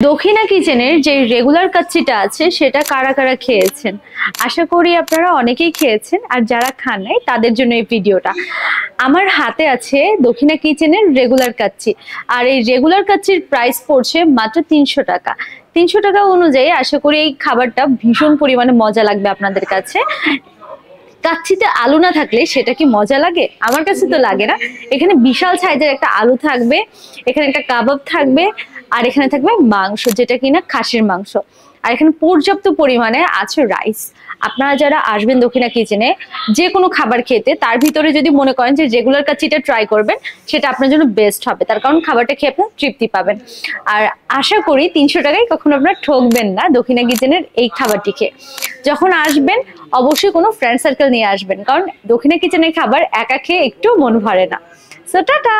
দক্ষিণা কিচেনের যে রেগুলার কাচ্চিটা আছে সেটা কারা কারা খেয়েছেন? আশা করি আপনারা অনেকেই খেয়েছেন, আর যারা খান নাই তাদের জন্য এই ভিডিওটা। আমার হাতে আছে দক্ষিণা কিচেনের রেগুলার কাচ্চি, আর এই রেগুলার কাচ্চির প্রাইস পড়ছে মাত্র 300 টাকা। 300 টাকা অনুযায়ী আশা করি এই খাবারটা ভীষণ পরিমাণে মজা লাগবে আপনাদের কাছে। কাচ্চিতে আলু না থাকলে সেটা কি মজা লাগে? আমার কাছে তো লাগে না। এখানে বিশাল সাইজের একটা আলু থাকবে, এখানে একটা কাবাব থাকবে, আর এখানে থাকবে মাংস, যেটা কিনা খাসির মাংস। আর এখানে পর্যাপ্ত পরিমাণে আছে রাইস। আপনারা যারা আসবেন দক্ষিণা কিচেনে যে কোনো খাবার খেতে, তার ভিতরে যদি মনে করেন যে রেগুলার কাচ্চিটা ট্রাই করবেন, সেটা আপনার জন্য বেস্ট হবে, তার কারণ খাবারটা খেয়ে আপনার তৃপ্তি পাবেন। আর আশা করি 300 টাকায় কখনো আপনারা ঠকবেন না দক্ষিণা কিচেনের এই খাবারটি খেয়ে। যখন আসবেন অবশ্যই কোনো ফ্রেন্ড সার্কেল নিয়ে আসবেন, কারণ দক্ষিণা কিচেনের খাবার একা খেয়ে একটু মন ভরে না। So tata.